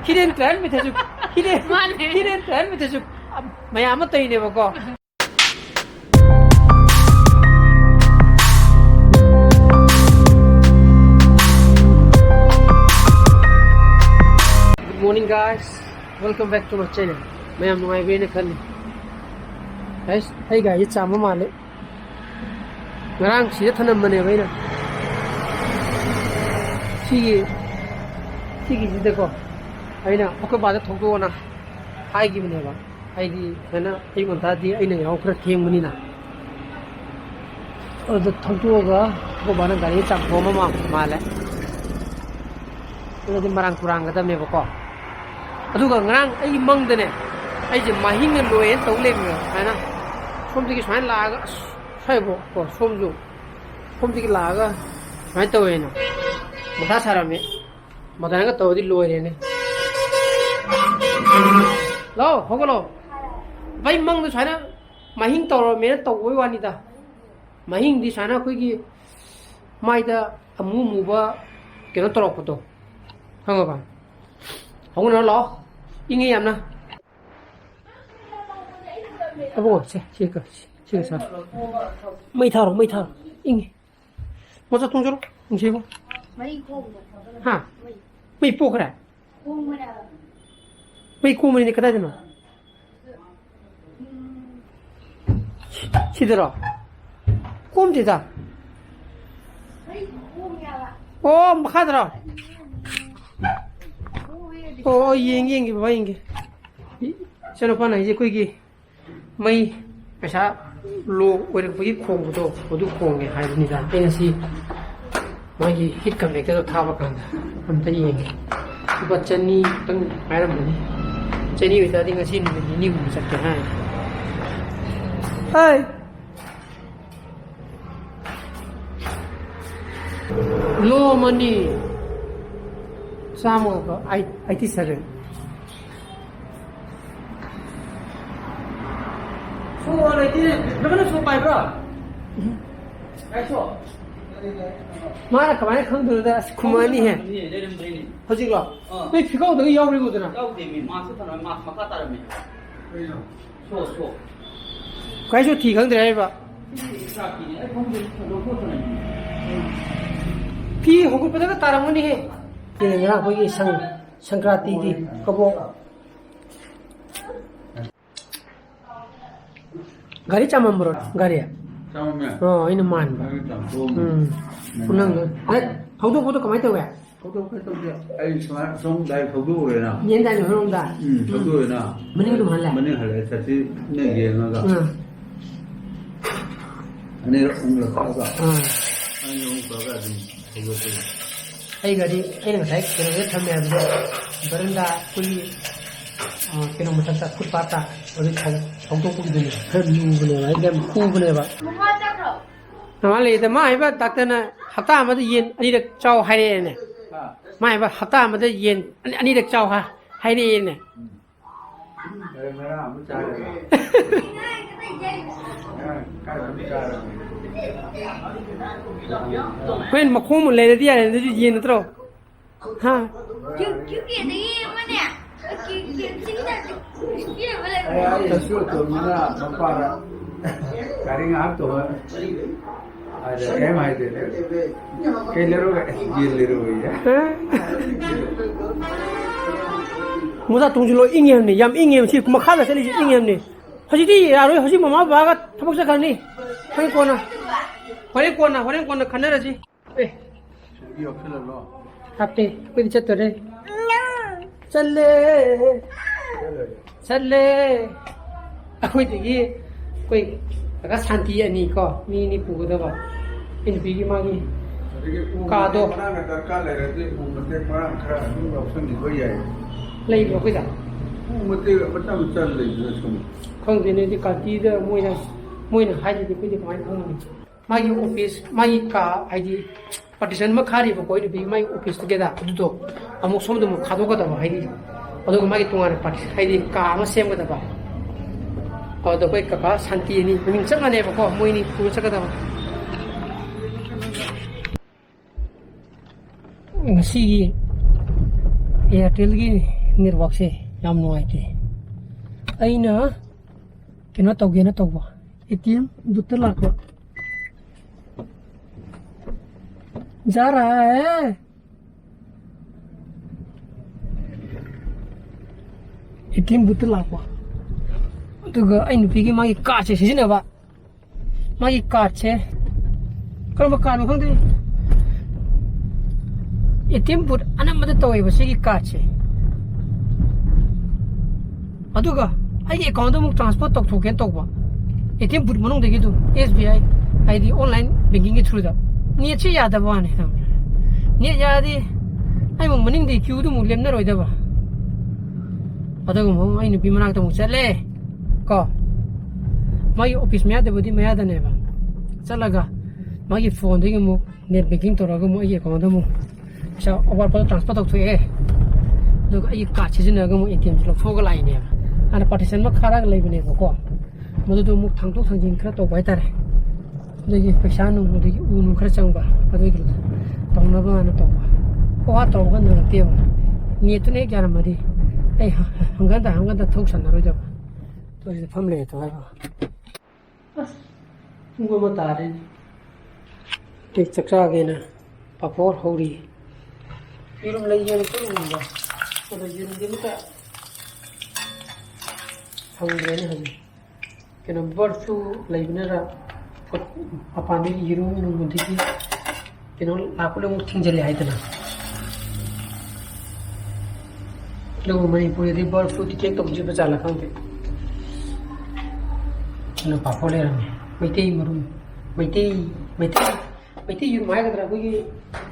hidden trend with his hidden trend with his mayamna in never go. Good morning, guys. Welcome back to my channel. I am my way. Guys, hey guys, it's a mama. Ngarang siya tanam mane ba na. Sige dito ko. Ay na, ako ba thok do na. Ai gi mane ba. Ai gi na ai mon ta di ai na yaw khra theng mani na. The thok do ga ko ba na gari chak bo ma la. Ito di marang kurang ga me ba ko. Adu ga ngarang ai mang de ne. Ai je mahing lo en to le me ai na. Som di ki swan la ga Haibo, ko somju. Somju laga, mai to ena. Mata sarame. Mata nga to di loe ne. Lo, hogolo. Bai mang du chana mahing to ro me to woi wani da. Mahing di chana khoi gi mai da amu mu ba keno to ro ko to. Hanga ba. Hong no lo. Ingi yam na. Abo, che ka. Sao? Mấy thao, in. Một sao tung cho nó, không xem không? Hả? Mấy po cái này? Mấy cô mình đi cái đây nào? Chỉ được rồi. Côm gì ta? Ô, mà khác rồi. Ô, yên kì, bà yên kì. CHANUPA này gì quay kì? Mấy Pesa lo wera pagi khong do odu khong ge hai ni da pensi magi hit kam ek to thawa kan am ta yeng ba chani tang airam ni chani wi ta ding a sin ni hu sak ta ha ai lo mani samo ko ai ti sare Số này thì nó vẫn là số bài bro. Cái số. Mà là các bạn không được là không đi hè. Thôi chứ rồi. Cái phi câu được yêu đi rồi nè. Yêu thì mình mà số thằng mà khác ta rồi mình. Số. Cái số thì không được đấy bro. Phi không có biết cái taram không đi hè. Thì người ta có cái Sankrati đi có bộ. Gari chamam bro, gari ya. Chamam ya. Oh, ini man. Punang. Haudu kamai tahu ya? Haudu tahu dia. Ai song dai haudu rồi na. Yen dai haudu da. Haudu rồi na. Mending tu mahal. Mending hal ya. Tapi ni dia naga. Ani ungla kaga. Ani ungla kaga ni haudu tu. Ai gari, ai nang sai kena dia thamya dia. Berenda kuli. Kena macam tak kupata. Oleh haudu pun dia. Kerja boleh, ai dem ku boleh ba. Nama le, mai ba doctor na hata ama de yen ani de chau hai de ne. Mai ba hata ama de yen ani de chau hai de ne. When mà khô một lề đi là nó yen tro. Ha. Cái kia đấy mà nè. Cái chính là cái này Ai số tôi mina mapara. Cari ngap tu. Ada kayak mai tu. Kayak liru ya. Muda tunggu ingin ni, yam ingin sih, cuma khala sekali ingin ni. Haji di, aroy haji mama bagat, thapak sekali ni. Hari kona, khana raji. Iya, kena lo. Tapi, kau dicat tu deh. Challe. Aku ini, kau agak santai ni ko, ni pugu dah ba. Ini pergi magi. Kado. Lagi berapa dah? Kau ini di kanti dah, mui na haji di pergi main kau ni. Magi office, magi ka haji. Partition mak hari berapa ini pergi magi office tu kita, itu tu. Amuk semua tu kado kata ba haji. Aduh magi tungan partition haji ka amas sem kata ba. Kalau tu kau kakak santai ni, mungkin cakap ni berapa mui ni pun cakap dah. Ngasi Airtel gini network-ꯁꯦ ꯌꯥꯝ ꯅꯨꯡꯉꯥꯏꯇꯦ ꯑꯩꯅ ꯀꯩꯅꯣ ꯇꯧꯒꯦꯅ ꯇꯧꯕ ATM ꯕꯨꯠꯇ ꯂꯥꯛꯄ जा रहा है ATM बुत लापा अदुगा आई नुपीगी मागी कार्ड से सिजिनबा मागी कार्ड से करम कार्ड म खंदे ATM बुत अनमद तोयबा सिगी कार्ड से अदुगा आई अकाउंट मु ट्रांसफर तोके तोबा ATM बुत मनों देगी दु SBI ID ऑनलाइन बैंकिंग के थ्रू दा नेट से याद बने नेट यादी आई मनिंग दे क्यू दु लेमना रोइदबा अदगम आई नुपी मनाक तमु चले को मागी ऑफिस में यादबदी मयादनेबा चलगा मागी फोन दे मु नेट बैंकिंग तोरगा मु आई अकाउंट मु सा ओवर पर ट्रांसफर तोए दु आई कार्ड सिजनगा मु ATM से लफोगा लाइने आना पार्टीशन में खारा लेबनेबा को मदु मु थांतो थांजिन खरा तो बाय तारे दगी पैसा नु दगी उ नु खरा चंगबा अदगी तौनबा ना तौबा ओहा तौगा नतेबा नेटने ग्यारा मदी ए हंगदा थौसन नरोइदबा तो इसे फमले तो है बस तुमको बता रहे टेक चक्रा गेना पापोर होरी इरुम लई जने तो उंगा तो जिन दिन का हंगरे ने हजी केना बर्ड फ्लू लईबनेरा अपानी इरुम नु मुदिकी केनो लाकुले मु थिंजले हाइदना लोग मणिपुर यदि बर्ड फ्लू टिकेट तो जिब जाला खंगे न पापोले रमे मैते मरुम मैते यु माय गदरा कोई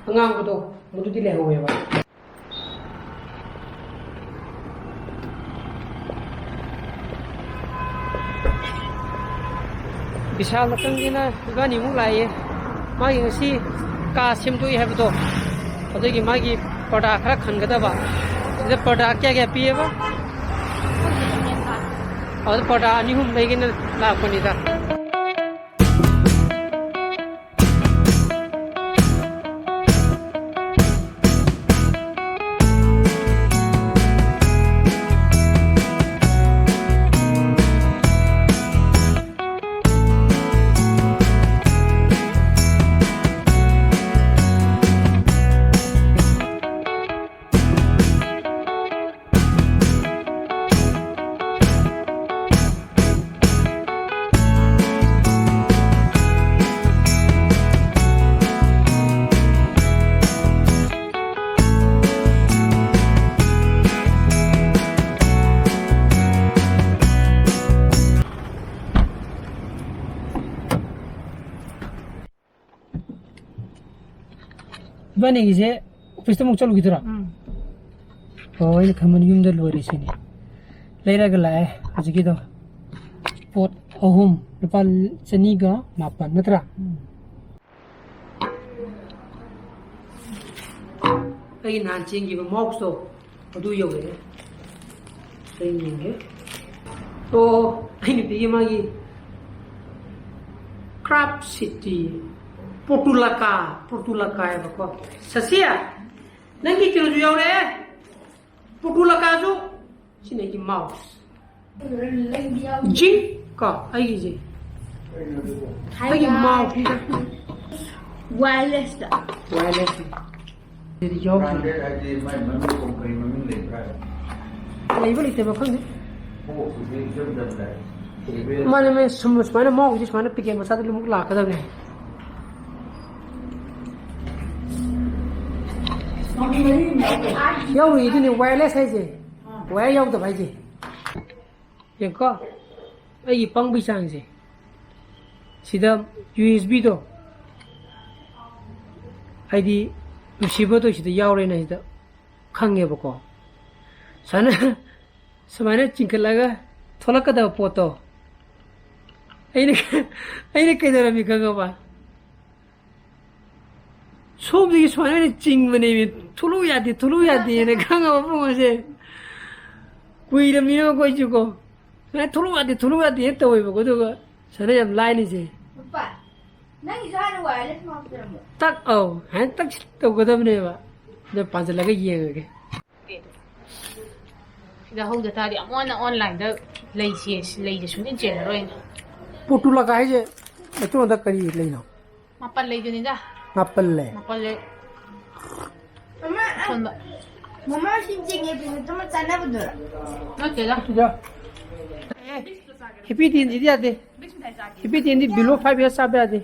अंगाम को तो मुदु दिले होवे बा विशाल मतंगिना गानी मु लाए मागी ngasi का सेमदोई हैबदो अदगी मागी पड़ा खरा खनगदबा इधर पड़ा क्या पिए बा और पड़ा अनिहुम लेकिन लापनीदा बने इसे ऑफिस तो मुझे लुकी तो रहा और ये खमन यूं दल वरी से नहीं ले रहा गला है आज की तो पोट अहुम नेपाल चनी का मापन नतरा अई नानचिंग की मॉक्स तो अदु योगे सही नहीं है तो आई ने पिए मागी crop city Portulaka ya bako. Sasia, nanti kilo jual le. Portulaka tu, sini ki mouse. Jing ka, ayi je. Ayi mouse. Wireless dah. Wireless. Jadi jawab. Lagi boleh tebak kan? Mana me semua mana mouse di mana pikir masa tu lumuk lah kata ni. Yau ni tu ni wireless aja, wire yau tu aja. Yang kau, ayi pang bisang je. Sida USB tu, ID receiver tu sida yau le na sida, kange bako. Sana, semana cingkal laga, tolak kada foto. Ayi ni kaya dalam ikan apa? सोबदी सोने चिंग बने में थुलु यादी ने खांगा बापू मुझे कोई रमियो कोई चुको मैं थुलु यादी है तो वही बको तो सरे जब लाइन से Bapak, nanti sana wireless mau berapa? तक आओ हैं तक तो कदम नहीं बा जब पांच लगे ये ida hauda tadi amona online da lei sungin chela roi Putula ka je itu da kari leino mapan lei juni da ngapel le mapan lei Mama, sonda mama sinjingnya pintu cuma sana betul. na kela ja hippy din di dia de hippy din di below 5 years sabe ade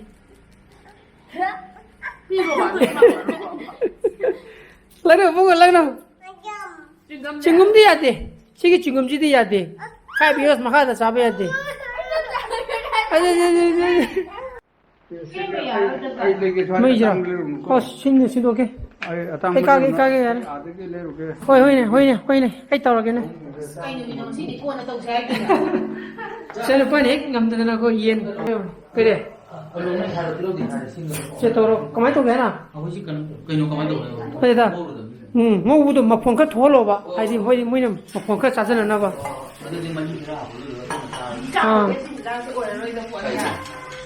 laro bugo laro chingum di ade sigi chingum ji di ade 5 years makha da sabe ade ade mai ja ko sin sin do ke ai ka ke yar hoi ne ai tawra ke ne kai ni no si di ko na tau sai ki Saya lupa nih, ngam dengan aku yen, kede. Saya tahu, kemana tu kena? Aku sih kan kayaknya kemana tuh? Kede dah. Mau butuh mapongkat tholo ba, aji hoi ni mapongkat saja na ba. Ada di Manipur.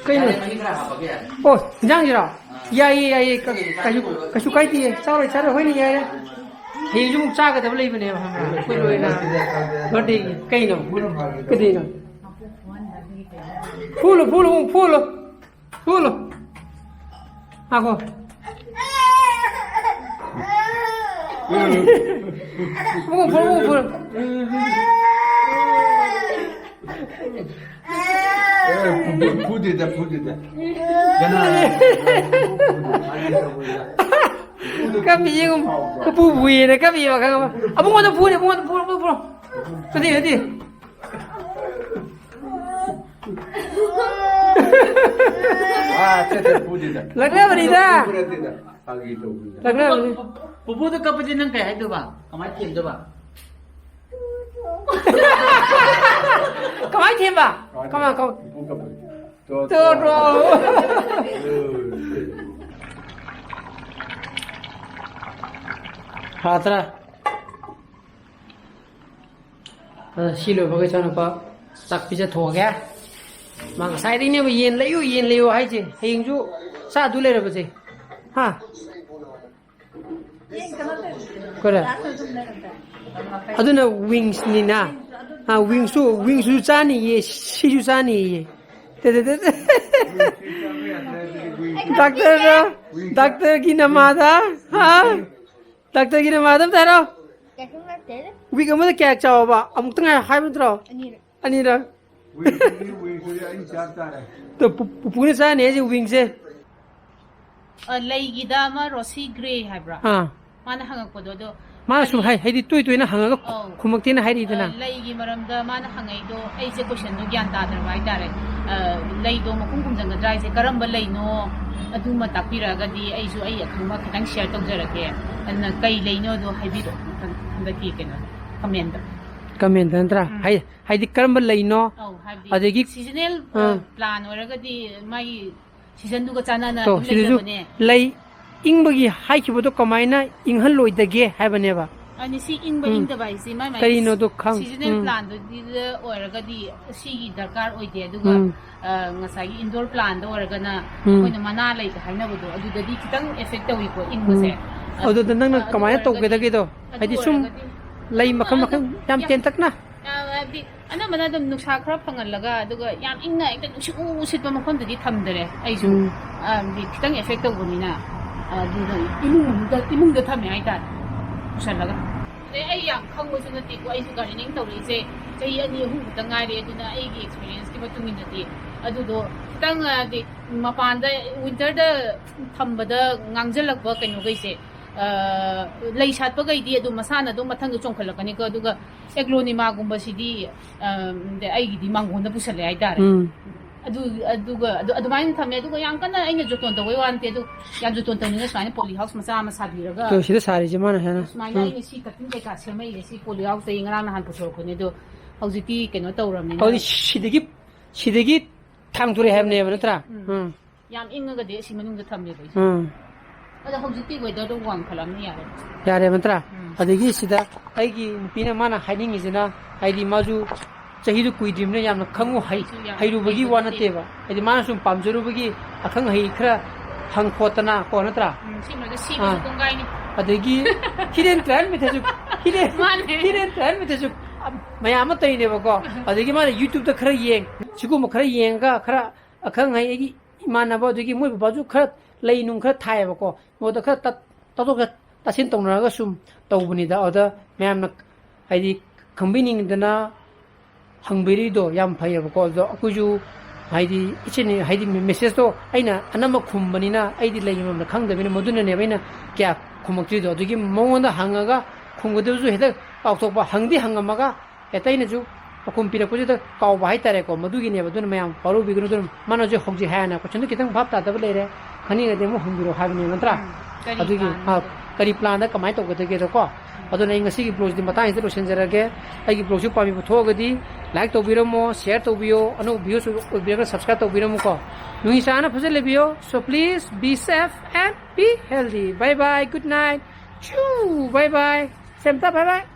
Kede. Manipur apa ya? Oh, jangan jira. Ya, kasu kai ti, cara hoi ni ya. Hijau caga tapi lebih ni, kue na. Berarti kaya no, kede no. Pulo. Ako. Pulo. Pudida. Kami yung kepubuin na kami yung kang abong mo pulo. Hadi. Tetap pudida. Lagna berita. Pagi itu. Lagna. Pupu tuh kapatid ng kaya itu ba? Kamay itu ba? Kamay tiba. Kamay. Buka pun. Toro. Hatra. Silo bagai CHANUPA sak bisa thua kya? Mang sai ding ne yen leyo hai che. Heng ju sa du le ra ba che. Ha. Kora. Aduna wings ni na. Ha wings su cha ni ye, si ju cha ni ye. De. Doctor ki namada. Ha. Doctor ki namada taro. Kayak mana teh? Wing amada kya chawa ba? Amuk tanga hai mutro. Ani ra. तो पुणे सा ने जे wing से lei gi da ma rosy gray haibra हां mana hangak podo do मा सु हाय हाय दि तुइ तुइ ना हंगा खुमक तिना हाय रि दना lei gi maram da mana hangai do ai se question do gyan ta dar bai dare lei do ma kum jang ga drai se karam ba lei no adu ma takpira ga di ai su ai akhuma khitang share tong jara ke an kai lei no do hai bi do handa ki ke no comment दंत्रा हाय दि करम लैनो अदेगी seasonal plan oraga di mai season du ga chana na तो सिजु लै इंगबगी हाइखिबो कमाइना इंहल लोइदगे हायबने बा ani si ingba ingda bai si mai करिनो तो खंग seasonal plan do di oraga di si gi darkar oide aduga ngasai indoor plan do oraga na koina mana lai ka haina bodo adu da di kitang effect tawi ko ingba se अदो नंग कमाइना तोगेदगे दो हायदि सुम लै मखम याम तेन तक ना di ana mana dum nuksa khara phangal laga aduga yam ingna ekta nuksi usit ba makhon di thamdare ai su di kitang effect tawuni na adu imung da thame ai ta usal laga ai yang khangbo su nati ko ai su gardening tawri se chai ani hu ta ngai re aduna ai gi experience ki batumi nati adu do kitang di mapan da winter da thambada ngangjal ba kaino gai se lei shat pa gai di adu masana do mathang do chongkhalakani ko aduga eglonima gumba sidi de ai gi di mangon da pusale ai dare adu main thame aduga yang kana aina joton da wai wan te adu yang joton ta ni smaina poly house masa masa biraga तो सिदा सारी जमाना है ना smaina ai si katin ke ka semai si poly house te ingara na han pusor ko ne do haujiti keno tawramni और सिदगी थांगथुरे हैबने नत्रा yam inga de si manung da thamle bai ada haujiti weather do wang khalamni yare यारे मंत्रा अदगी सिदा आइगी पिना माना हाइनिंग इजना आइदी माजु चाहिदु कुइदिमने यामना खंगु हाइरुबगी वानतेबा आइदी माना सुम पामजरुबगी अखंग high खरा हंगखोतना को नत्रा si ma si ma kong gai ni अदगी हिरेन ट्रेन में थजु हिरेन ट्रेन में थजु mayam ama tainebako adigi mana YouTube da khara yeng siguma khara yenga khara akhang hai egi imanaba adigi moi baju khara leinung khara thaibako moda khara tato ka tasin tongraga sum tawbuni da oda mayamna haidi khambini dana hangbiri do yam phayabako do akuju haidi ichini haidi message to aina anama khumbani na aidi leimam khangdabina moduna ne baina kya khumukti do adigi mongonda hangaga khumgodeju heda paukthokpa hangdi hangamaga etaina ju pakum pirapuji da kawba hai tare ko madugi ne baduna mayam paru bigru dum manaje hokji hayana ko chundu kitang bhap ta da lere khani ga demu hungiro habini mantra adugi ha kari plan da kamai to gade ge ko aduna ingasi gi blog di mata insta senjara ge ai gi blog ju pami thogadi like to biramo share to bio anu view su bio subscribe to biramo ko nui sana phajale bio so please be safe and be healthy bye bye good night choo bye bye semta bye bye